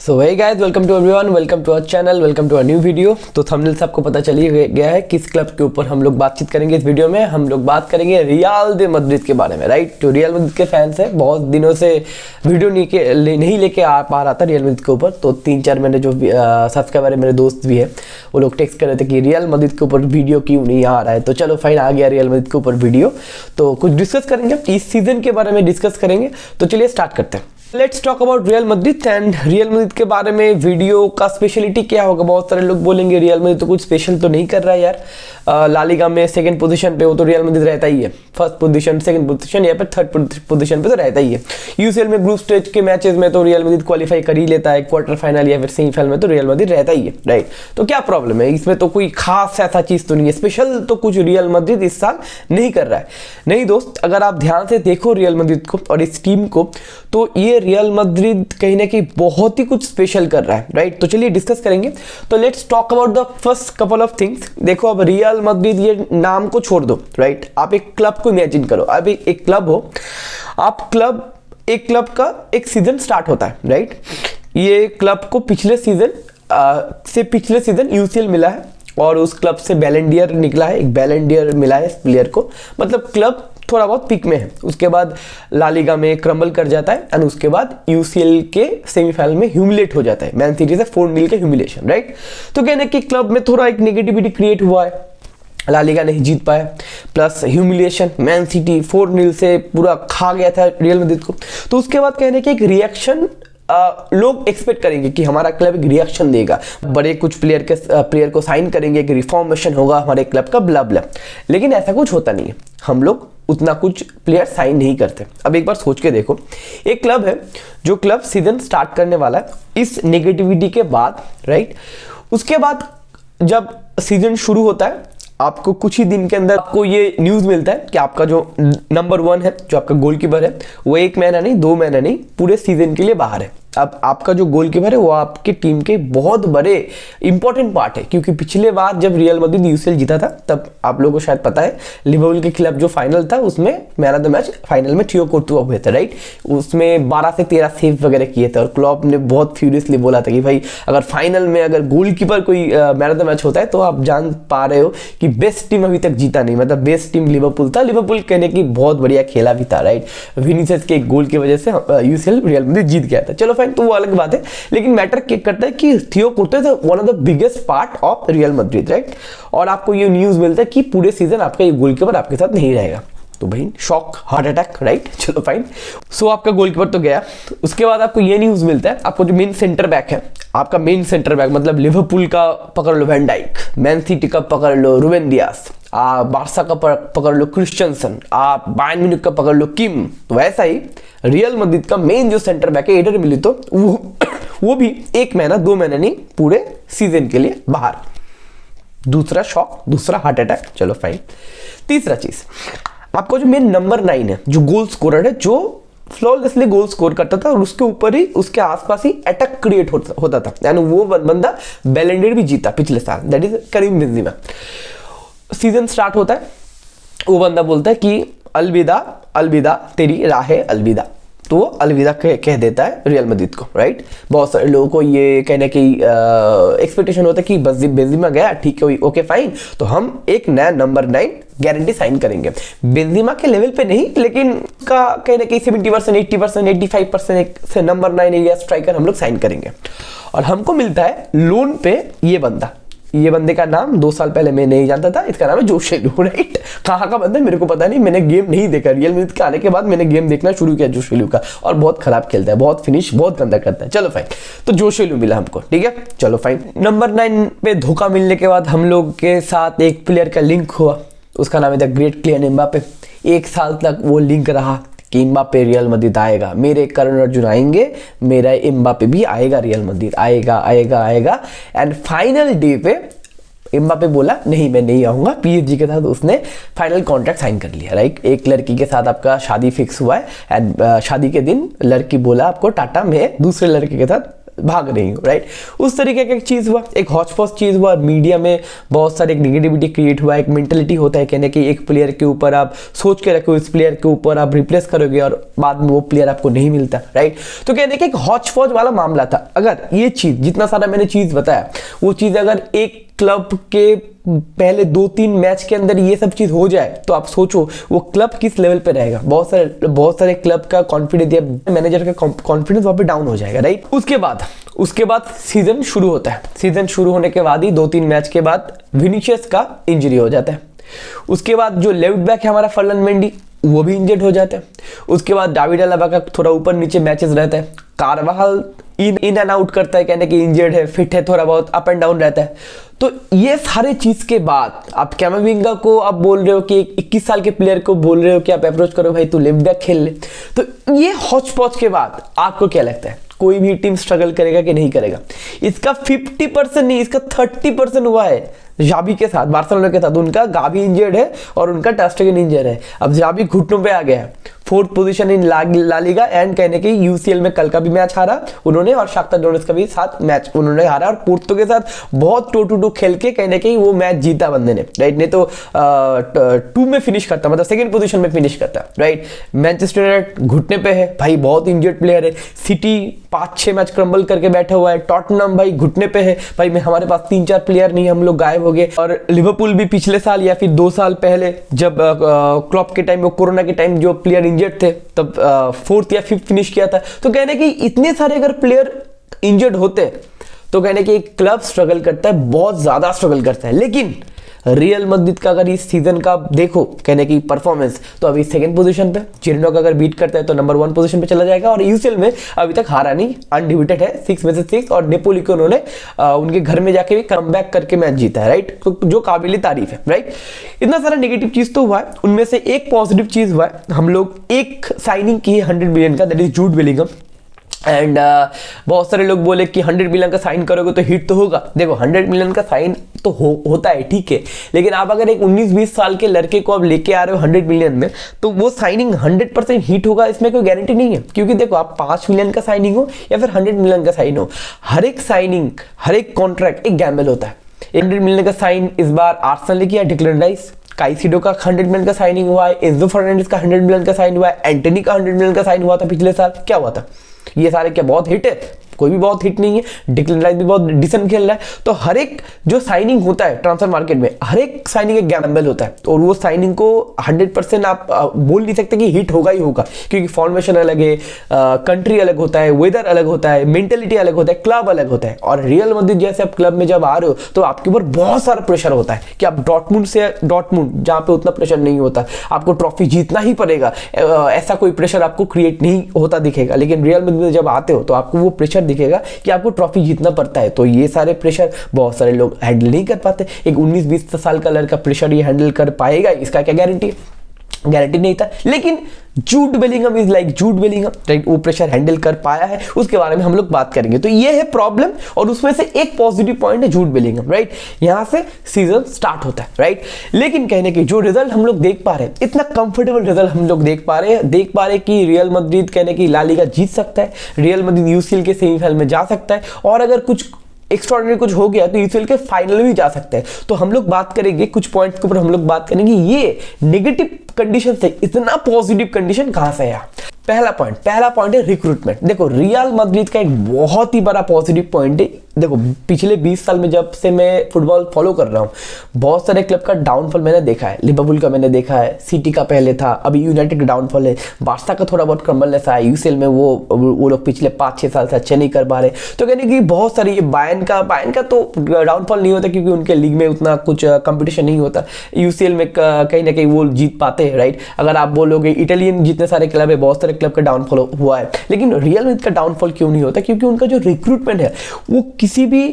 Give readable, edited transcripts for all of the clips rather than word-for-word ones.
So hey guys, welcome to everyone, welcome to our channel, welcome to a new video. तो thumbnail से आपको पता चल ही गया है किस क्लब के ऊपर हम लोग बातचीत करेंगे। इस वीडियो में हम लोग बात करेंगे रियल दे मैड्रिड के बारे में, राइट। तो रियल मैड्रिड के फैंस है, बहुत दिनों से वीडियो नहीं लेके आ पा रहा था रियल मैड्रिड के ऊपर। तो 3-4 मेरे जो सब्सक्राइबर है, मेरे दोस्त भी है, वो लोग टेक्स्ट कर रहे थे कि रियल मैड्रिड के ऊपर वीडियो क्यों नहीं आ रहा है। तो चलो फाइन, आ गया रियल मैड्रिड के ऊपर वीडियो। तो कुछ डिस्कस करेंगे, इस सीजन के बारे में डिस्कस करेंगे। तो चलिए स्टार्ट करते हैं। Let's talk about real Madrid. And real Madrid के बारे में वीडियो का स्पेशलिटी क्या होगा। बहुत सारे लोग बोलेंगे रियल मैड्रिड तो कुछ स्पेशल तो नहीं कर रहा है यार, ला लीगा में सेकंड पोजीशन पे, वो तो रियल मैड्रिड रहता ही है। फर्स्ट पोजीशन, सेकंड पोजीशन या फिर थर्ड पोजीशन पे तो रहता ही है। यूसीएल में ग्रुप स्टेज के मैचेस में तो रियल मैड्रिड क्वालिफाई कर ही लेता है, क्वार्टर फाइनल या फिर सेमीफाइनल में तो रियल मैड्रिड रहता ही है, राइट। तो क्या प्रॉब्लम है इसमें, तो कोई खास ऐसा चीज तो नहीं है, स्पेशल तो कुछ रियल मैड्रिड इस साल नहीं कर रहा है। नहीं दोस्त, अगर आप ध्यान से देखो रियल मैड्रिड को और इस टीम को, तो ये रियल मैड्रिड कहीं ना कहीं बहुत ही कुछ स्पेशल कर रहा है, राइट। तो चलिए डिस्कस करेंगे। तो let's talk about the first couple of things. देखो, अब रियल मैड्रिड ये नाम को छोड़ दो, राइट। आप एक क्लब को इमेजिन करो। अब एक क्लब हो, एक क्लब का एक सीजन स्टार्ट होता है, राइट। ये क्लब को पिछले सीजन यूसीएल मिला है और उस क्लब से बैलन डियर निकला है, एक बैलन डियर मिला है इस प्लेयर को। मतलब क्लब थोड़ा बहुत पिक में है, उसके बाद ला लीगा में क्रम्बल कर जाता है एंड उसके बाद यूसीएल के सेमीफाइनल में ह्यूमिलेट हो जाता है मैन सिटी से 4-0 के ह्यूमिलेशन, राइट। तो कहने कि क्लब में थोड़ा एक नेगेटिविटी क्रिएट हुआ है, ला लीगा नहीं जीत पाया, प्लस ह्यूमिलेशन, मैन सिटी 4-0 से पूरा खा गया था रियल मैड्रिड को। तो उसके बाद कहने कि एक रिएक्शन लोग एक्सपेक्ट करेंगे कि हमारा क्लब एक रिएक्शन देगा, बड़े कुछ प्लेयर को साइन करेंगे, एक रिफॉर्मेशन होगा हमारे क्लब का, ब्ला ब्ला। लेकिन ऐसा कुछ होता नहीं है, हम लोग उतना कुछ प्लेयर साइन नहीं करते। अब एक बार सोच के देखो, एक क्लब है जो क्लब सीजन स्टार्ट करने वाला है इस नेगेटिविटी के बाद, राइट। उसके बाद जब सीजन शुरू होता है, आपको कुछ ही दिन के अंदर आपको ये न्यूज़ मिलता है कि आपका जो नंबर 1 है, जो आपका गोलकीपर है, वो 1 महीना नहीं, 2 महीना नहीं, पूरे सीजन के लिए बाहर है। अब आपका जो गोलकीपर है वो आपकी टीम के बहुत बड़े इंपॉर्टेंट पार्ट है, क्योंकि पिछले बार जब रियल मैड्रिड यूसीएल जीता था, तब आप लोगों को शायद पता है, लिवरपूल के खिलाफ जो फाइनल था उसमें man of the match final में थियो कोर्तुआ हुए थे, राइट। उसमें 12 से 13 सेव वगैरह किए थे और क्लॉप ने बहुत फ्यूरियसली बोला था कि भाई अगर फाइनल में अगर गोलकीपर कोई मैन ऑफ द मैच होता है तो आप जान पा रहे हो कि बेस्ट टीम अभी तक जीता नहीं, मतलब बेस्ट टीम लिवरपूल था। लिवरपूल कहने की बहुत बढ़िया खेला भी था, राइट। विनीसियस के एक गोल की वजह से यूसीएल रियल मैड्रिड जीत गया था। चलो तो वो अलग बात है, लेकिन मैटर करता है कि थियो Courtois one of the biggest part of real Madrid, right. और आपको ये न्यूज़ मिलता है कि पूरे सीजन आपका ये गोलकीपर आपके साथ नहीं रहेगा। तो भाई शॉक, हार्ट अटैक, राइट। चलो फाइन। सो आपका गोलकीपर तो गया। उसके बाद आपको ये न्यूज़ मिलता है, आपको जो मेन सेंटर बैक है, आपका मेन सेंटर बैक मतलब लिवरपूल का पकड़ लो वैन डाइक, मैन सिटी का पकड़ लो रूबेन डियास, बार्सा का पकड़ लो क्रिस्टियनसन, आप बायर्न म्यूनिख का पकड़ लो किम। तो वैसा ही रियल मैड्रिड का मेन जो सेंटर बैक है एडर मिलितो, वो भी 1 महीना 2 महीना नहीं, पूरे सीजन के लिए बाहर। दूसरा शॉक, दूसरा हार्ट अटैक। चलो फाइन। तीसरा चीज, आपको जो मेन नंबर 9 है, जो गोल स्कोरर है, जो फ्लॉलेसली गोल स्कोर करता था और उसके ऊपर ही, उसके आसपास ही अटैक क्रिएट होता था, यानी वो बंदा बैलन डियर भी जीता पिछले साल, that is Karim Benzema. Season start होता है, वो बंदा बोलता है कि अलविदा अलविदा तेरी राहें अलविदा, तो वो अलविदा कह देता है रियल मैड्रिड को, राइट। बहुत सारे लोगों को ये कहने की एक्सपेक्टेशन होता है कि बस बेंजेमा गया, ठीक है, ओके फाइन, तो हम एक नया नंबर 9 गारंटी साइन करेंगे। बेंजेमा के लेवल पे नहीं, लेकिन का कहने की 70%, 80%, 85% से नंबर 9 इंडिया स्ट्राइकर हम लोग साइन करेंगे। और हमको मिलता है लोन पे ये बंदा। ये बंदे का नाम 2 साल पहले मैं नहीं जानता था, इसका नाम है जोशेलू, राइट। कहाँ का बंदा है मेरे को पता नहीं, मैंने गेम नहीं देखा। रियल मैड्रिड के आने के बाद मैंने गेम देखना शुरू किया जोशेलू का, और बहुत खराब खेलता है, बहुत फिनिश बहुत गंदा करता है। चलो फाइन, तो जोशेलू मिला हमको, ठीक है। चलो फाइन। नंबर 9 पे धोखा मिलने के बाद हम लोग के साथ एक प्लेयर का लिंक हुआ, उसका नाम है द ग्रेट किलियन एम्बापे। 1 साल तक वो लिंक रहा कि एम्बापे रियल मैड्रिड आएगा, मेरे करण अर्जुन आएंगे, मेरा एम्बापे भी आएगा रियल मैड्रिड, आएगा आएगा आएगा। एंड फाइनल डे पे एम्बापे बोला नहीं, मैं नहीं आऊंगा। पीएसजी के साथ उसने फाइनल कॉन्ट्रैक्ट साइन कर लिया, राइट। एक लड़की के साथ आपका शादी फिक्स हुआ है एंड शादी के दिन लड़की बोला आपको टाटा, मैं दूसरे लड़के के साथ भाग रही हूँ, राइट। उस तरीके का एक चीज़ हुआ, एक हॉचपॉच चीज़ हुआ, मीडिया में बहुत सारे नेगेटिविटी क्रिएट हुआ, एक मेंटेलिटी होता है कहने कि एक प्लेयर के ऊपर आप सोच के रखो, इस प्लेयर के ऊपर आप रिप्लेस करोगे और बाद में वो प्लेयर आपको नहीं मिलता, राइट। तो कहने कि एक हॉचपॉच वाला मामला था। अगर ये चीज़, जितना सारा मैंने चीज़ बताया, वो चीज़ अगर एक क्लब के पहले 2-3 मैच के अंदर ये सब चीज हो जाए तो आप सोचो वो क्लब किस लेवल पे रहेगा। बहुत सारे क्लब का कॉन्फिडेंस या मैनेजर का कॉन्फिडेंस वहां पे डाउन हो जाएगा, राइट। उसके बाद सीजन शुरू होता है। सीजन शुरू होने के बाद ही 2-3 मैच के बाद विनीशियस का इंजरी हो जाता है। उसके बाद जो लेफ्ट बैक है हमारा फर्लन मेंडी, वो भी इंजर्ड हो जाता है। उसके बाद दाविड अलाबा का थोड़ा ऊपर नीचे मैचेस रहता है। कारवाहल इन एंड आउट करता है, कहने कि इंजर्ड है, फिट है, थोड़ा बहुत अप एंड डाउन रहता है। तो ये सारे चीज के बाद आप कैमाविंगा को आप बोल रहे हो कि 21 साल के प्लेयर को बोल रहे हो कि आप अप्रोच करो भाई तू लेफ्ट बैक खेल ले। तो ये हॉच पॉच के बाद आपको क्या लगता है, कोई भी टीम स्ट्रगल करेगा कि नहीं करेगा? इसका 50% नहीं, इसका 30% हुआ है जाबी के साथ, बार्सिलोना के साथ। उनका गावी इंजर्ड है और उनका टर स्टेगन इंजर्ड है। अब जाबी घुटनों पे आ गया है, 4th position in La Liga and कहने की यूसीएल में कल का भी मैच हारा उन्होंने और शाख्तर डोनेट्स्क का भी 7 मैच उन्होंने हारा और पोर्तो के साथ बहुत 2-2 खेल के कहने की वो मैच जीता बंदे ने, राइट। नहीं तो 2 में फिनिश करता, मतलब 2nd पोजीशन में फिनिश करता, राइट। मैनचेस्टर यूनाइटेड घुटने पे है भाई, बहुत इंजर्ड प्लेयर है। सिटी 5-6 मैच क्रम्बल करके बैठा हुआ है। टॉटनहम भाई घुटने पे है भाई, हमारे पास 3-4 प्लेयर नहीं, हम लोग गायब हो गए। और लिवरपूल भी पिछले साल या फिर 2 साल पहले जब क्लॉप के टाइम में, कोरोना के टाइम जो प्लेयर इंजर्ड थे तब 4th या 5th फिनिश किया था। तो कहने कि इतने सारे अगर प्लेयर इंजर्ड होते तो कहने कि एक क्लब स्ट्रगल करता है, बहुत ज्यादा स्ट्रगल करता है। लेकिन रियल मैड्रिड का अगर इस सीजन का देखो कहने की परफॉर्मेंस, तो अभी 2nd पोजीशन पे, जिरोना का अगर बीट करता है तो नंबर 1 पोजीशन पे चला जाएगा। और यूसीएल में अभी तक हारा नहीं, अनडिविटेड है, 6 में से 6। और नेपोली को उन्होंने उनके घर में जाके भी कमबैक करके मैच जीता है, राइट। तो जो काबिल तारीफ है, राइट। इतना सारा नेगेटिव चीज तो हुआ है, उनमें से एक पॉजिटिव चीज हुआ है, हम लोग एक साइनिंग की है 100 मिलियन का, that is Jude Bellingham. And बहुत सारे लोग बोले कि 100 मिलियन का साइन करोगे तो हिट तो होगा। देखो 100 मिलियन का साइन तो होता है, ठीक है, लेकिन आप अगर एक 19-20 साल के लड़के को आप लेके आ रहे हो 100 मिलियन में, तो वो साइनिंग 100% हिट होगा इसमें कोई गारंटी नहीं है। क्योंकि देखो आप 5 मिलियन का साइनिंग हो या फिर 100 मिलियन का साइन हो, हर एक साइनिंग, हर एक कॉन्ट्रैक्ट एक गैम्बल होता है। 100 मिलियन का साइन इस बार आर्सेनल ने किया, डिक्लेन राइस। काइसिडो का 100 मिलियन का साइनिंग हुआ है, एंजो फर्नांडिस का 100 मिलियन का साइन हुआ है, एंटनी का 100 मिलियन का साइन हुआ था पिछले साल। क्या हुआ था? ये सारे क्या बहुत हिट है? कोई भी बहुत हिट नहीं है। डिक्लेन राइस भी बहुत डिसेंट खेल रहा है। तो हर एक जो साइनिंग होता है ट्रांसफर मार्केट में, हर एक साइनिंग एक गैम्बल होता है। और वो साइनिंग को 100% आप बोल नहीं सकते कि हिट होगा ही होगा, क्योंकि फॉर्मेशन अलग है, कंट्री अलग होता है, वेदर अलग होता है, मेंटेलिटी अलग होता है, क्लब अलग होता है। और रियल मैड्रिड जैसे आप क्लब में जब आ रहे हो तो आपके ऊपर बहुत सारा प्रेशर होता है कि आप डॉर्टमुंड जहाँ पे उतना प्रेशर नहीं होता, आपको ट्रॉफी जीतना ही पड़ेगा, ऐसा कोई प्रेशर आपको क्रिएट नहीं होता दिखेगा। लेकिन रियल मैड्रिड जब आते हो तो आपको वो प्रेशर दिखेगा कि आपको ट्रॉफी जीतना पड़ता है। तो ये सारे प्रेशर बहुत सारे लोग हैंडल नहीं कर पाते। एक 19-20 साल का लड़का प्रेशर ये हैंडल कर पाएगा, इसका क्या गारंटी है? गारंटी नहीं था। लेकिन Jude Bellingham is like Jude Bellingham, right. वो प्रेशर हैंडल कर पाया है, उसके बारे में हम लोग बात करेंगे। तो ये है प्रॉब्लम, और उसमें से एक पॉजिटिव पॉइंट है जूड बेलिंगम, राइट। यहां से सीजन स्टार्ट होता है, राइट। लेकिन कहने की जो रिजल्ट हम लोग देख पा रहे हैं, इतना कंफर्टेबल रिजल्ट हम लोग देख पा रहे हैं कि रियल मैड्रिड कहने की ला लीगा जीत सकता है, रियल मैड्रिड यूसीएल के सेमीफाइनल में जा सकता है, और अगर कुछ एक्स्ट्राऑर्डिनरी कुछ हो गया तो यूसीएल के फाइनल भी जा सकते हैं। तो हम लोग बात करेंगे कुछ पॉइंट्स के ऊपर, हम लोग बात करेंगे ये नेगेटिव कंडीशन से इतना पॉजिटिव कंडीशन कहां से आया। पहला पॉइंट है रिक्रूटमेंट। देखो रियल मैड्रिड का एक बहुत ही बड़ा पॉजिटिव पॉइंट है। देखो पिछले 20 साल में जब से मैं फुटबॉल फॉलो कर रहा हूँ, बहुत सारे क्लब का डाउनफॉल मैंने देखा है। लिवरपूल का मैंने देखा है, सिटी का पहले था, अभी यूनाइटेड का डाउनफॉल है, बार्सा का थोड़ा बहुत क्रम्बल ऐसा है, यूसीएल में वो लोग पिछले 5-6 साल से अच्छे नहीं कर पा रहे। तो कहने की बहुत सारी, बायर्न का तो डाउनफॉल नहीं होता क्योंकि उनके लीग में उतना कुछ कंपटीशन नहीं होता। यूसीएल में कहीं ना कहीं वो जीत पाते हैं, राइट। अगर आप बोलोगे इटालियन जितने सारे क्लब है, बहुत सारे क्लब का डाउनफॉल हुआ है, लेकिन रियल मैड्रिड का डाउनफॉल क्यों नहीं होता? क्योंकि उनका जो रिक्रूटमेंट है वो किसी भी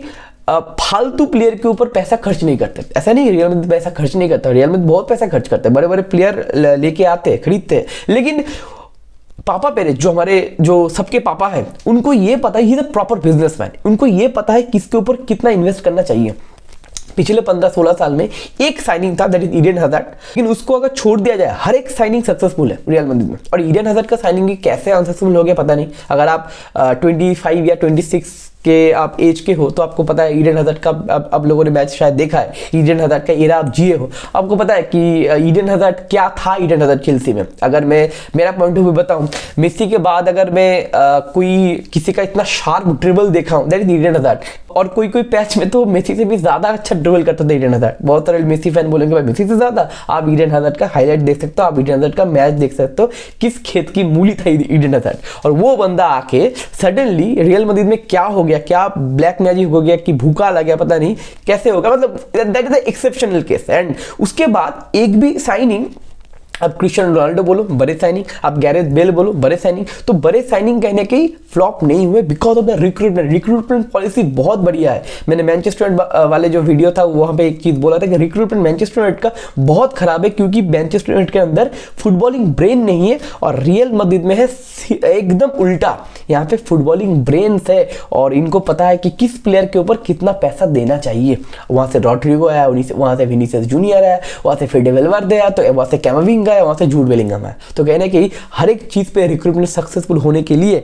फालतू प्लेयर के ऊपर पैसा खर्च नहीं करते। ऐसा नहीं रियल मैड्रिड पैसा खर्च नहीं करता, रियल मैड्रिड बहुत पैसा खर्च करते हैं, बड़े बड़े प्लेयर लेके आते हैं, खरीदते हैं। लेकिन पापा पेरेज जो सबके पापा हैं, उनको ये पता है, he is a proper businessman, उनको ये पता है किसके ऊपर कितना इन्वेस्ट करना चाहिए। पिछले 15-16 साल में एक साइनिंग था, दैट इज ईडन हज़ार्ड, लेकिन उसको अगर छोड़ दिया जाए, हर एक साइनिंग सक्सेसफुल है रियल मैड्रिड में। और ईडन हज़ार्ड का साइनिंग कैसे अनसक्सेसफुल हो गया पता नहीं। अगर आप 25 या 26 कि आप एज के हो तो आपको पता है ईडन हज़ार्ड का, अब लोगों ने मैच शायद देखा है, ईडन हज़ार्ड का एरा आप जिए हो, आपको पता है कि ईडन हज़ार्ड क्या था। ईडन हज़ार्ड चेल्सी में अगर मैं मेरा पॉइंट ऑफ व्यू बताऊं, मेसी के बाद अगर मैं कोई किसी का इतना शार्प ड्रिबल देखा हूं दैट इज ईडन हज़ार्ड। और कोई पैच में तो मेसी से भी ज्यादा अच्छा ड्रिबल करता था ईडन हज़ार्ड। बहुत सारे मेसी फैन बोलेंगे भाई मेसी से ज्यादा, आप ईडन हज़ार्ड का हाईलाइट देख सकते हो, आप ईडन हज़ार्ड का मैच देख सकते हो, किस खेत की मूली था ईडन हज़ार्ड। और वो बंदा आके सडनली रियल मैड्रिड में क्या हो गया, क्या ब्लैक मैजिक हो गया कि भूखा लग गया, पता नहीं कैसे होगा, मतलब that is the exceptional case. And उसके बाद एक भी साइनिंग, अब क्रिस्टियानो रोनाल्डो बोलो बड़े साइनिंग, आप गैरेथ बेल बोलो बड़े साइनिंग, तो बड़े साइनिंग कहने के फ्लॉप नहीं हुए because of the recruitment policy बहुत बढ़िया है। मैंने मैनचेस्टर वाले जो वीडियो था वहां पे एक चीज बोला था कि रिक्रूटमेंट मैनचेस्टर यूनाइटेड का बहुत खराब है, क्योंकि मैनचेस्टर यूनाइटेड के अंदर फुटबॉलिंग ब्रेन नहीं है और रियल मैड्रिड में है एकदम उल्टा। यहाँ पे फुटबॉलिंग ब्रेन्स है और इनको पता है कि किस प्लेयर के ऊपर कितना पैसा देना चाहिए। वहां से रॉड्रिगो आया, वहां से विनीसियस जूनियर आया, वहां से फेडे वेलवर्दे आया, तो वहां से कैमाविंगा है, वहां से जूड बेलिंगहम है। तो कहने की हर एक चीज पे रिक्रूटमेंट सक्सेसफुल होने के लिए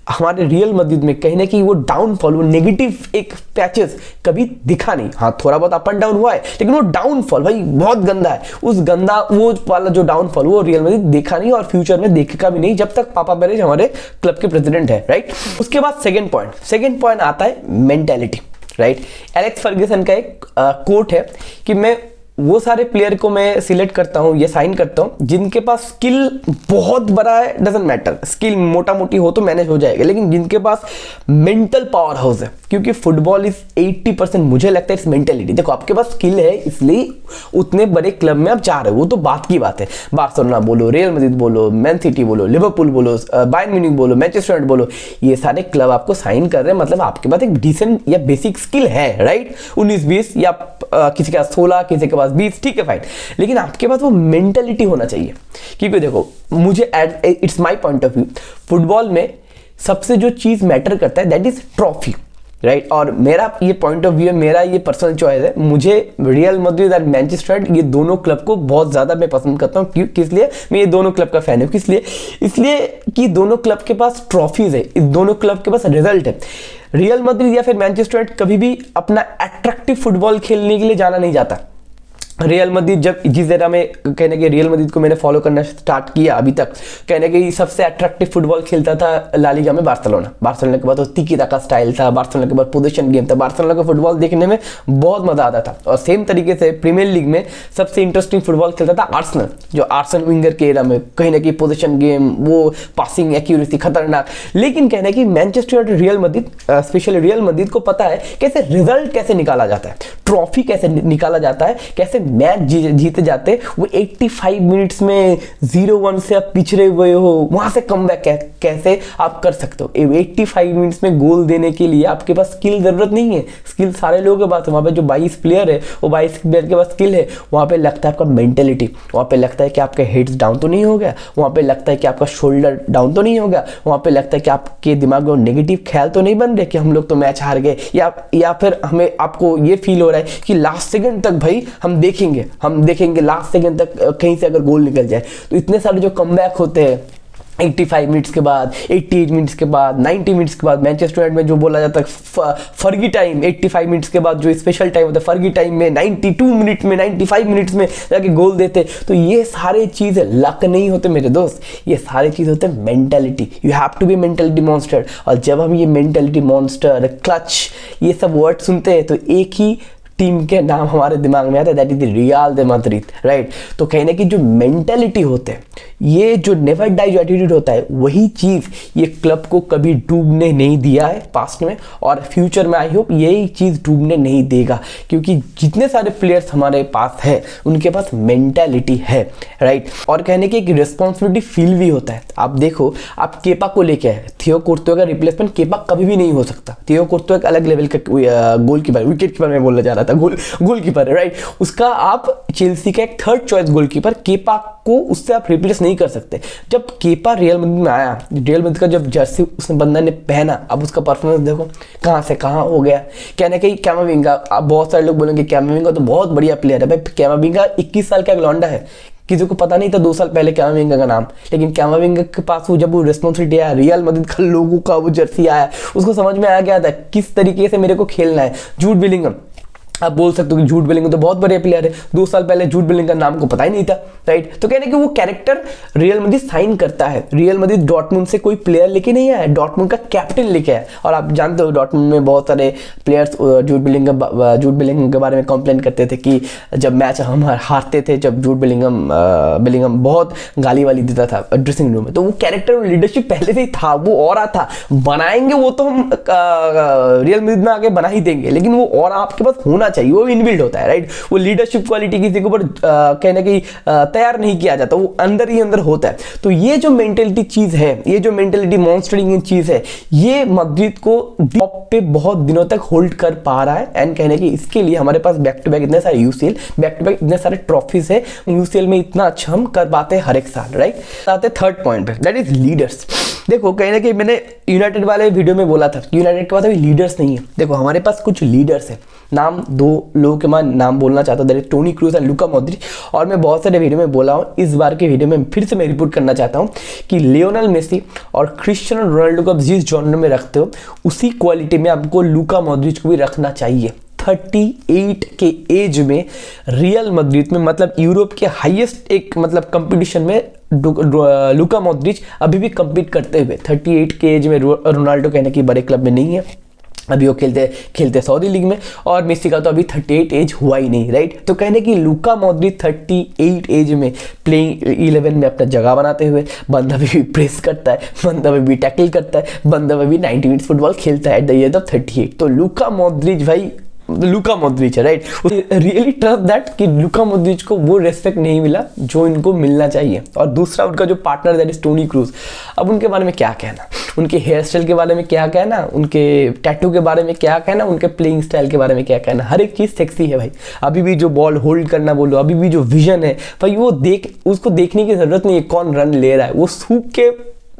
हमारे रियल मैड्रिड में कहने की वो डाउनफॉल, वो नेगेटिव एक पैचेस कभी दिखा नहीं। हाँ थोड़ा बहुत अप एंड डाउन हुआ है, लेकिन वो डाउनफॉल भाई बहुत गंदा है। उस गंदा वो वाला जो डाउनफॉल वो रियल मैड्रिड देखा नहीं और फ्यूचर में देखेगा भी नहीं जब तक पापा पेरेज हमारे क्लब के प्रेसिडेंट है, राइट। उसके बाद सेकेंड पॉइंट आता है मेंटेलिटी, राइट। एलेक्स फर्ग्यूसन का एक कोट है कि मैं वो सारे प्लेयर को मैं सिलेक्ट करता हूँ या साइन करता हूँ जिनके पास स्किल बहुत बड़ा है, डजंट मैटर, स्किल मोटा मोटी हो तो मैनेज हो जाएगा, लेकिन जिनके पास मेंटल पावर हाउस है, क्योंकि फुटबॉल इज 80% मुझे लगता है इस मेंटेलिटी। देखो आपके पास स्किल है इसलिए उतने बड़े क्लब में आप जा रहे हो, वो तो बात की बात है। बार्सिलोना बोलो, रियल मैड्रिड बोलो, मैन सिटी बोलो, लिवरपूल बोलो, बायर्न म्यूनिख बोलो, मैनचेस्टर यूनाइटेड बोलो, ये सारे क्लब आपको साइन कर रहे हैं, मतलब आपके पास एक डिसेंट या बेसिक स्किल है, राइट। 19-20 या किसी के पास 16, किसी के पास 20, ठीक है फाइन, लेकिन आपके पास वो मेंटेलिटी होना चाहिए। क्योंकि देखो मुझे it's my point of view, football में सबसे जो चीज मैटर करता है दैट इज ट्रॉफी, राइट। और मेरा ये पॉइंट ऑफ व्यू है, मेरा ये पर्सनल चॉइस है, मुझे रियल मैड्रिड और मैनचेस्टर यूनाइटेड ये दोनों क्लब को बहुत ज्यादा मैं पसंद करता हूँ। किस लिए मैं ये दोनों क्लब का फैन हूँ, किस लिए, इसलिए कि दोनों क्लब के पास ट्रॉफीज है, इस दोनों क्लब के पास रिजल्ट है। रियल मैड्रिड या फिर मैनचेस्टर यूनाइटेड कभी भी अपना अट्रैक्टिव फुटबॉल खेलने के लिए जाना नहीं जाता। रियल मैड्रिड जब जिस एरा में कहने के रियल मैड्रिड को मैंने फॉलो करना स्टार्ट किया अभी तक, कहने के सबसे अट्रैक्टिव फुटबॉल खेलता था ला लीगा में बार्सिलोना के बाद तो तिकी टाका स्टाइल था, बार्सिलोना के बाद पोजीशन गेम था, बार्सिलोना का फुटबॉल देखने में बहुत मजा आता था। और सेम तरीके से प्रीमियर लीग में सबसे इंटरेस्टिंग फुटबॉल खेलता था आर्सेनल, जो आर्सन विंगर के एरा में कहीं ना कहीं पोजीशन गेम, वो पासिंग एक्यूरेसी खतरनाक। लेकिन कहने की Manchester United, real Madrid, specially real Madrid को पता है कैसे रिजल्ट कैसे निकाला जाता है, ट्रॉफी कैसे निकाला जाता है, कैसे मैच जीते जाते। वो 85 मिनट्स में 0-1 से आप पिछड़े हुए हो, वहां से कमबैक कैसे आप कर सकते हो। 85 मिनट्स में गोल देने के लिए आपके पास स्किल जरूरत नहीं है, स्किल सारे लोगों के पास है। वहां पे जो 22 प्लेयर है वो 22 प्लेयर के पास स्किल है। वहां पे लगता है आपका मेंटेलिटी, वहां पे लगता है कि आपका हेड्स डाउन तो नहीं हो गया, वहां पे लगता है कि आपका शोल्डर डाउन तो नहीं हो गया, वहां पे लगता है कि आपके दिमाग में नेगेटिव ख्याल तो नहीं बन रहे कि हम लोग तो मैच हार गए, या फिर हमें आपको ये फील हो रहा है कि लास्ट सेकंड तक भाई हम देखेंगे लास्ट सेकंड तक कहीं से अगर गोल निकल जाए। तो इतने सारे जो कमबैक होते हैं 85 मिनट्स के बाद, 88 मिनट्स के बाद, 90 मिनट्स के बाद, मैनचेस्टर यूनाइटेड में जो बोला जाता है फर्गी टाइम, 85 मिनट्स के बाद जो स्पेशल टाइम होता है फर्गी टाइम में 92 मिनट में, 95 मिनट्स में जाके गोल देते। तो ये सारे चीज़ लक नहीं होते मेरे दोस्त, ये सारे चीज़ होते हैं mentality. You have to be mentality monster. और जब हम ये मेंटेलिटी मॉन्स्टर, क्लच, ये सब वर्ड सुनते हैं तो एक ही टीम के नाम हमारे दिमाग में आता है, that is real they Madrid, right. तो कहने की जो मेंटेलिटी होते हैं, ये जो नेवर डाई जो एटीट्यूड होता है, वही चीज़ ये क्लब को कभी डूबने नहीं दिया है पास्ट में, और फ्यूचर में आई होप यही चीज़ डूबने नहीं देगा। क्योंकि जितने सारे प्लेयर्स हमारे पास है उनके पास मेंटेलिटी है, राइट। और कहने की एक रिस्पॉन्सिबिलिटी फील भी होता है। आप देखो, आप केपा को लेके आए, थियो कुर्तो का रिप्लेसमेंट केपा कभी भी नहीं हो सकता। थियो कुर्तो एक अलग लेवल का गोलकीपर, विकेट कीपर में बोलना चाह रहा था, गोलकीपर है, राइट। उसका आप चेल्सी का एक थर्ड चॉइस गोलकीपर, केपा को उससे आप रिप्लेस नहीं कर सकते। जब केपा रियल मैड्रिड में आया, रियल मैड्रिड का जब जर्सी उसने बंदा ने पहना, अब उसका परफॉर्मेंस देखो कहां से कहां हो गया। कहने के कैमाविंगा, अब बहुत सारे लोग बोलेंगे कैमाविंगा तो बहुत बढ़िया प्लेयर है, भाई कैमाविंगा 21 साल का एक लौंडा है। किसी को पता नहीं था 2 साल पहले कैमाविंगा का नाम, लेकिन कैमाविंगा के पास वो जब वो रिस्पॉन्सिबिलिटी आया, रियल मैड्रिड का लोगों का वो जर्सी आया, उसको समझ में आ गया था किस तरीके से मेरे को खेलना है। जूड बेलिंगम, आप बोल सकते हो कि जूड बेलिंगम तो बहुत बड़े प्लेयर है, 2 साल पहले जूड बेलिंगम का नाम को पता ही नहीं था, राइट। तो कहने कि वो कैरेक्टर रियल मैड्रिड साइन करता है। रियल मैड्रिड डॉर्टमुंड से कोई प्लेयर लेके नहीं आया, डॉर्टमुंड का कैप्टन लेके आया। और आप जानते हो डॉर्टमुंड में बहुत सारे प्लेयर्स जूड बेलिंगम के बारे में कंप्लेंट करते थे कि जब मैच हम हारते थे, जब जूड बेलिंगम बहुत गाली वाली देता था ड्रेसिंग रूम में। तो वो कैरेक्टर लीडरशिप पहले से ही था, वो और था, बनाएंगे वो तो हम रियल मैड्रिड में आगे बना ही देंगे, लेकिन वो और आपके पास होना चाहिए, वो इनबिल्ट होता है, राइट। वो लीडरशिप क्वालिटी किसी के ऊपर कहने की तैयार नहीं किया जाता, वो अंदर ही अंदर होता है। तो ये जो मेंटेलिटी चीज है, ये जो मेंटेलिटी मॉन्स्टरिंग चीज है, ये मैड्रिड को टॉप पे बहुत दिनों तक होल्ड कर पा रहा है। एंड कहने की इसके लिए हमारे पास बैक टू बैक इतने सारे यूसीएल, बैक टू बैक इतने सारे ट्रॉफीज है, यूसीएल में इतना अच्छा हम कर पाते हैं हर एक साल, राइट। आते थर्ड पॉइंट पे, दैट इज लीडर्स। देखो कहीं ना कहीं मैंने यूनाइटेड वाले वीडियो में बोला था कि यूनाइटेड के पास अभी लीडर्स नहीं है। देखो हमारे पास कुछ लीडर्स है, नाम 2 लोगों के मैं नाम बोलना चाहता हूँ, टोनी क्रूज और लुका मॉड्रिच। और मैं बहुत सारे वीडियो में बोला हूँ, इस बार के वीडियो में फिर से मैं रिपोर्ट करना चाहता हूँ कि लियोनेल मेसी और क्रिस्टियानो रोनाल्डो को आप जिस जॉनर में रखते हो, उसी क्वालिटी में आपको लुका मॉड्रिच को भी रखना चाहिए। 38 के एज में रियल मैड्रिड में, मतलब यूरोप के हाईएस्ट एक मतलब कंपटीशन में लुका मॉड्रिच अभी भी कंपीट करते हुए 38 के एज में। रोनाल्डो कहने की बड़े क्लब में नहीं है, अभी वो खेलते सऊदी लीग में, और मेसी का तो अभी 38 एज हुआ ही नहीं, राइट। तो कहने की लुका मॉड्रिच 38 एज में प्लेइंग 11 में अपना जगह बनाते हुए, बंदा भी प्रेस करता है, बंदा भी टैकल करता है, बंदा भी 90 मिनट्स फुटबॉल खेलता है एट द एज ऑफ 38। तो लुका मॉड्रिच भाई लुका मॉड्रिच है, राइट। रियली ट्रस्ट दैट कि लुका मॉड्रिच को वो रेस्पेक्ट नहीं मिला जो इनको मिलना चाहिए। और दूसरा उनका जो partner that is Toni Kroos, अब उनके बारे में क्या कहना, उनके हेयर स्टाइल के बारे में क्या कहना, उनके टैटू के बारे में क्या कहना, उनके प्लेइंग स्टाइल के बारे में क्या कहना, हर एक चीज़ सेक्सी है भाई। अभी भी जो बॉल होल्ड करना बोलो, अभी भी जो विजन है भाई, वो उसको देखने की जरूरत नहीं है कौन रन ले रहा है, वो सूख के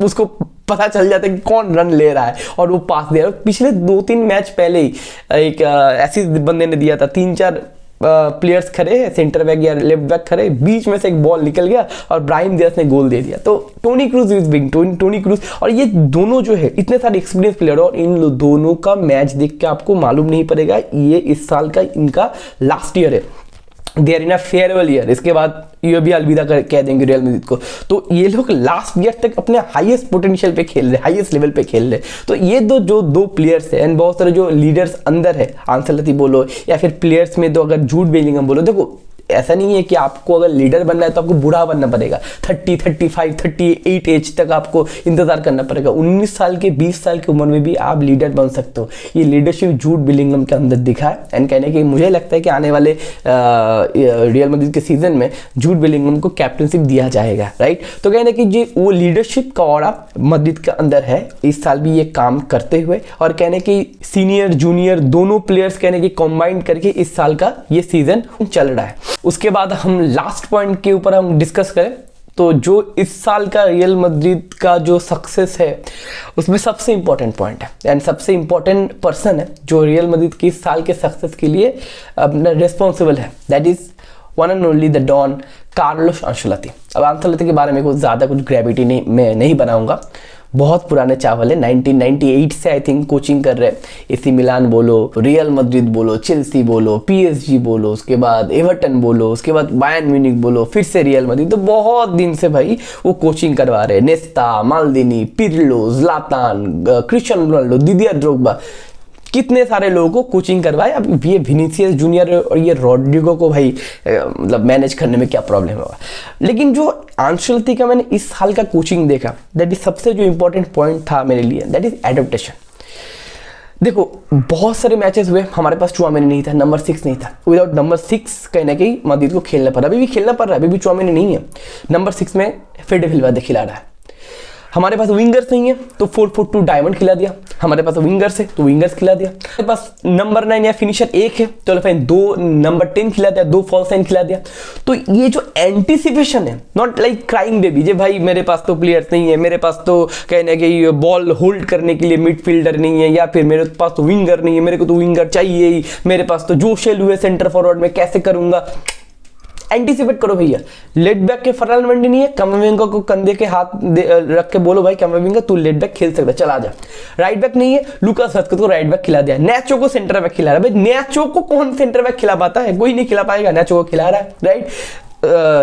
उसको पता चल जाता है कि कौन रन ले रहा है और वो पास दे रहा है। पिछले 2-3 मैच पहले ही एक ऐसी बंदे ने दिया था, 3-4 प्लेयर्स खड़े हैं, सेंटर बैक या लेफ्ट बैक खड़े, बीच में से एक बॉल निकल गया और ब्राहिम दियास ने गोल दे दिया। तो Toni Kroos is big, Toni Kroos और ये दोनों जो है इतने सारे एक्सपीरियंस प्लेयर, और इन दोनों का मैच देख के आपको मालूम नहीं पड़ेगा ये इस साल का इनका लास्ट ईयर है, they are in a farewell year. इसके बाद ये भी अलविदा कह देंगे रियल मैड्रिड को। तो ये लोग लास्ट ईयर तक अपने हाईएस्ट पोटेंशियल पे खेल रहे, हाईएस्ट लेवल पे खेल रहे। तो ये दो प्लेयर्स है, एंड बहुत सारे जो लीडर्स अंदर है, आंसेलोती बोलो या फिर प्लेयर्स में तो अगर जूड बेलिंगम बोलो, देखो ऐसा नहीं है कि आपको अगर लीडर बनना है तो आपको बूढ़ा बनना पड़ेगा, 30, 35, 38 एज तक आपको इंतजार करना पड़ेगा। 19 साल के 20 साल की उम्र में भी आप लीडर बन सकते हो। ये लीडरशिप जूड बेलिंगम के अंदर दिखा है। एंड कहने की मुझे लगता है कि आने वाले रियल मैड्रिड के सीजन में जूड बेलिंगम को कैप्टनशिप दिया जाएगा, राइट। तो कहने की जी वो लीडरशिप का ऑरा मैड्रिड के अंदर है, इस साल भी ये काम करते हुए, और कहने की सीनियर जूनियर दोनों प्लेयर्स कहने की कॉम्बाइंड करके इस साल का ये सीजन चल रहा है। उसके बाद हम लास्ट पॉइंट के ऊपर हम डिस्कस करें तो जो इस साल का रियल मैड्रिड का जो सक्सेस है उसमें सबसे इंपॉर्टेंट पॉइंट है एंड सबसे इंपॉर्टेंट पर्सन है जो रियल मैड्रिड की इस साल के सक्सेस के लिए अपना रिस्पॉन्सिबल है, that is one and only the don Carlos Ancelotti. अब अंशेलोती के बारे में कुछ ज़्यादा कुछ ग्रेविटी मैं नहीं बनाऊंगा, बहुत पुराने चावल है, 1998 से आई थिंक कोचिंग कर रहे हैं। एसी मिलान बोलो, रियल मैड्रिड बोलो, चेल्सी बोलो, पीएसजी बोलो, उसके बाद एवर्टन बोलो, उसके बाद बायर्न म्यूनिख बोलो, फिर से रियल मैड्रिड। तो बहुत दिन से भाई वो कोचिंग करवा रहे हैं। Nesta, Maldini, Pirlo, Zlatan, Cristiano Ronaldo, Didier Drogba, कितने सारे लोगों को कोचिंग करवाए। अब ये विनीसियस जूनियर और ये रॉड्रिगो को भाई मतलब मैनेज करने में क्या प्रॉब्लम होगा। लेकिन जो अंशेलोती का मैंने इस साल का कोचिंग देखा, दैट इज सबसे जो इंपॉर्टेंट पॉइंट था मेरे लिए, दैट इज एडप्टेशन। देखो बहुत सारे मैचेस हुए, हमारे पास चुआमेनी नहीं था, नंबर 6 नहीं था। विदाउट नंबर 6 कहीं ना कहीं मैड्रिड को खेलना पड़ रहा, अभी भी खेलना पड़ रहा है, अभी भी चुआमेनी नहीं है। नंबर 6 में फेडे वेलवेर्दे खिला रहा है। हमारे पास विंगर्स नहीं है तो 4-4-2 डायमंड खिला दिया, हमारे पास विंगर्स है तो विंगर्स खिला दिया। हमारे पास नंबर 9 या फिनिशर 1 है तो 2 नंबर 10 खिला दिया, 2 फॉल्स 9 खिला दिया। तो ये जो एंटिसिपेशन है, नॉट लाइक क्राइंग बेबी, जे भाई मेरे पास तो प्लेयर्स नहीं है, मेरे पास तो कहने कि बॉल होल्ड करने के लिए मिडफील्डर नहीं है, या फिर मेरे पास तो विंगर नहीं है, मेरे को तो विंगर चाहिए ही, मेरे पास तो जोशेल हुए सेंटर फॉरवर्ड में कैसे करूंगा। एंटीसिपेट करो भैया। लेट बैक के फरहान मंडी नहीं है, कामाविंगा को कंधे के हाथ रख के बोलो भाई कामाविंगा तू लेट बैक खेल सकता, चला जा। राइट बैक नहीं है, लुकास वास्केज को राइट बैक खिला दिया, नेचो को सेंटर बैक खिला रहा है। भाई नेचो को कौन सेंटर बैक खिला पाता है? कोई नहीं खिला पाएगा, नेचो को खिला रहा है। राइट,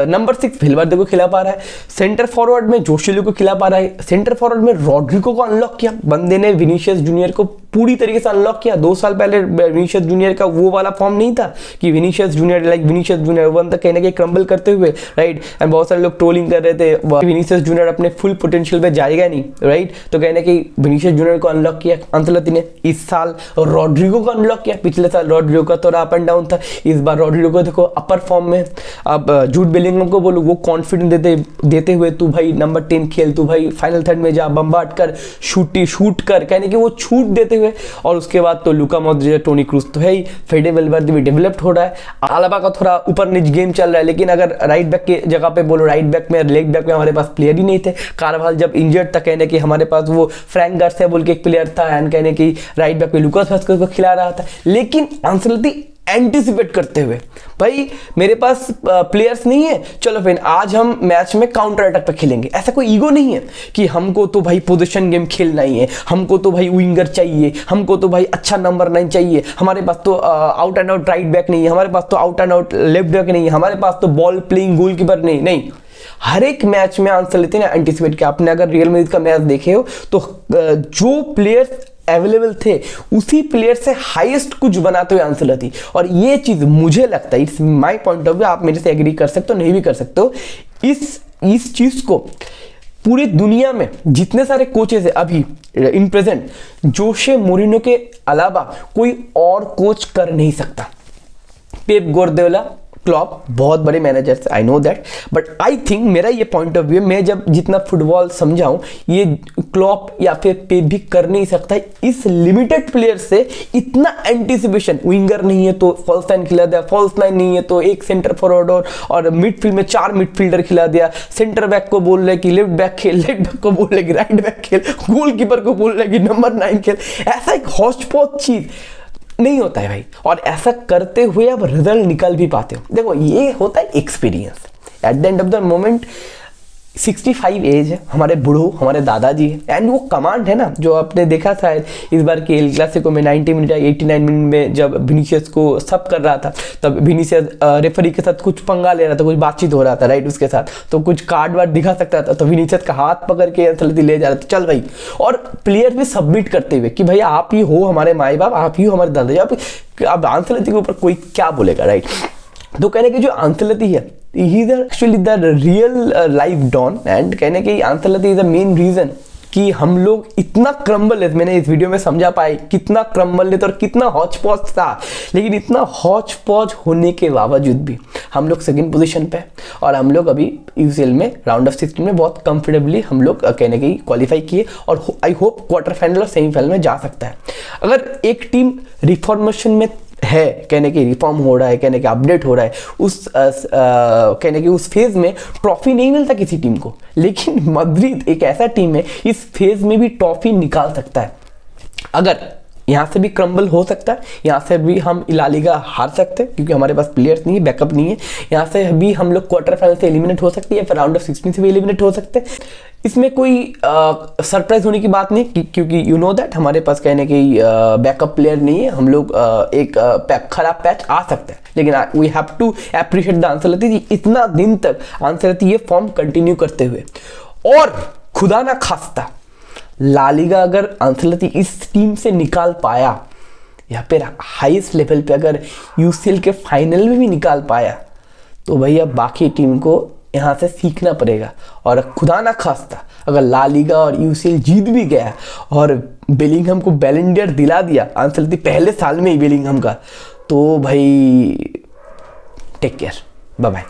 नंबर 6 वेलवर्दे को खिला पा रहा है, सेंटर फॉरवर्ड में जोशिलो को खिला पा रहा है, सेंटर फॉरवर्ड में रॉड्रिगो को अनलॉक किया, बंदे ने विनीशियस जूनियर को पूरी तरीके से अनलॉक किया। 2 साल पहले विनीशियस जूनियर का वो वाला फॉर्म नहीं था कि विनीशियस जूनियर वन तक कहीं ना कहीं क्रम्बल करते हुए, राइट। एंड बहुत सारे लोग ट्रोलिंग कर रहे थे विनीशियस जूनियर अपने फुल पोटेंशियल पे जाएगा नहीं, राइट। तो कहीं ना कहीं विनीशियस जूनियर को अनलॉक किया अंसेलोती ने। इस साल रॉड्रिगो को अनलॉक किया, पिछले साल रॉड्रिगो का थोड़ा अप एंड डाउन था, इस बार रॉड्रिगो को देखो अपर फॉर्म में। अब जूड बेलिंगम को बोलो, वो कॉन्फिडेंस देते हुए तू भाई नंबर 10 खेल, तू भाई फाइनल थर्ड में जा, बम्बार्ड कर, शूट कर, कहने कि वो छूट देते हुए। और उसके बाद तो लुका मॉड्रिच, टोनी क्रूज तो है ही, फेडे वेलवर्दे भी डेवलप्ड हो रहा है, आलाबा का थोड़ा ऊपर नीच गेम चल रहा है। लेकिन अगर राइट बैक की जगह पे बोलो, राइट बैक में लेफ्ट बैक में हमारे पास प्लेयर ही नहीं थे। कारवाल जब इंजर्ड था, कहने कि हमारे पास वो फ्रैंक गार्सिया बोल के एक प्लेयर था, एंड कहने कि राइट बैक पे लुकास वास्केज को खिला रहा था। लेकिन अंसेलोती एंटिसिपेट करते हुए, भाई मेरे पास प्लेयर्स नहीं है, चलो फिर आज हम मैच में काउंटर अटैक पे खेलेंगे। ऐसा कोई ईगो नहीं है कि हमको तो भाई पोजीशन गेम खेलना ही है, हमको तो भाई विंगर चाहिए, हमको तो भाई अच्छा नंबर 9 चाहिए, हमारे पास तो out and out right back नहीं है, हमारे पास तो out and out left back नहीं है, हमारे पास तो बॉल प्लेइंग गोलकीपर नहीं। हर एक मैच में अंसेलोती ने एंटिसिपेट किया। आपने अगर रियल मैड्रिड का मैच देखे हो तो जो प्लेयर्स अवेलेबल थे उसी प्लेयर से हाईएस्ट कुछ बनाते हुए अंसेलोती। और ये चीज मुझे लगता है, it's my point of view, आप मेरे से एग्री कर सकते हो नहीं भी कर सकते हो, इस चीज को पूरी दुनिया में जितने सारे कोचेस है अभी इन प्रेजेंट, जोसे मोरिनो के अलावा कोई और कोच कर नहीं सकता। पेप गार्डियोला, क्लॉप बहुत बड़े managers, I know that, but I think मेरा ये पॉइंट ऑफ व्यू, मैं जब जितना फुटबॉल समझाऊं, ये क्लॉप या फिर पेप भी कर नहीं सकता इस लिमिटेड प्लेयर से इतना एंटिसिपेशन। विंगर नहीं है तो फॉल्स 9 खिला दिया, फॉल्स 9 नहीं है तो एक सेंटर फॉरवर्ड और मिडफील्ड में 4 मिडफील्डर खिला दिया, सेंटर बैक को बोल रहे कि लेफ्ट बैक खेल, लेफ्ट बैक को बोल रहे कि राइट बैक खेल, गोलकीपर को बोल रहे कि नंबर 9 खेल। ऐसा एक हौच-पौच चीज नहीं होता है भाई, और ऐसा करते हुए आप रिजल्ट निकाल भी पाते हो। देखो ये होता है experience. At the end of the moment 65 age है, हमारे बूढ़ो हमारे दादाजी है, एंड वो कमांड है ना जो आपने देखा शायद इस बार के एल क्लासिको में 90 मिनट या 89 मिनट में जब विनीशियस को सब कर रहा था, तब विनीशियस रेफरी के साथ कुछ पंगा ले रहा था, कुछ बातचीत हो रहा था, राइट, उसके साथ तो कुछ कार्ड वार्ड दिखा सकता था, तो विनीशियस का हाथ पकड़ के अंसेलोती ले जा रहा था, चल भाई। और प्लेयर भी सबमिट करते हुए कि भाई आप ही हो हमारे माए बाप, आप ही हो हमारे दादाजी, अब अंसेलोती के ऊपर कोई क्या बोलेगा, राइट। तो कहने की जो अंसेलोती है, he is actually the real life Don, and कहने की अंसेलोती is the main reason कि हम लोग इतना क्रम्बल है, मैंने इस वीडियो में समझा पाए कितना क्रम्बल है और कितना हौच पौच था। लेकिन इतना हौच पौच होने के बावजूद भी हम लोग सेकंड पोजीशन पे, और हम लोग अभी यूसीएल में राउंड ऑफ 16 में बहुत कंफर्टेबली हम लोग कहने की क्वालिफाई किए, और आई होप क्वार्टर फाइनल और सेमीफाइनल में जा सकता है। अगर एक टीम रिफॉर्मेशन में है, कहने की रिफॉर्म हो रहा है, कहने के अपडेट हो रहा है, उस कहने की उस फेज में ट्रॉफी नहीं मिलता किसी टीम को, लेकिन मैड्रिड एक ऐसा टीम है इस फेज में भी ट्रॉफी निकाल सकता है। अगर यहाँ से भी क्रम्बल हो सकता है, यहाँ से भी हम ला लीगा हार सकते हैं क्योंकि हमारे पास प्लेयर्स नहीं है, बैकअप नहीं है, यहाँ से भी हम लोग क्वार्टर फाइनल से एलिमिनेट हो सकते हैं या फिर राउंड ऑफ 16 से भी एलिमिनेट हो सकते हैं। इसमें कोई सरप्राइज होने की बात नहीं, क्योंकि यू नो दैट हमारे पास कहने की बैकअप प्लेयर नहीं है, हम लोग एक खराब पैच आ सकते हैं, लेकिन we have to appreciate the Ancelotti इतना दिन तक अंसेलोती ये फॉर्म कंटिन्यू करते हुए। और खुदा ना खास्ता ला लीगा अगर अंसेलोती इस टीम से निकाल पाया, या फिर हाईएस्ट लेवल पे अगर यूसीएल के फाइनल में भी निकाल पाया, तो भैया बाकी टीम को यहाँ से सीखना पड़ेगा। और खुदा ना खास्ता अगर ला लीगा और यूसीएल जीत भी गया और बेलिंगहम को बैलन डॉर दिला दिया अंसेलोती पहले साल में ही बेलिंगहम का, तो भाई टेक केयर, बाय बाय।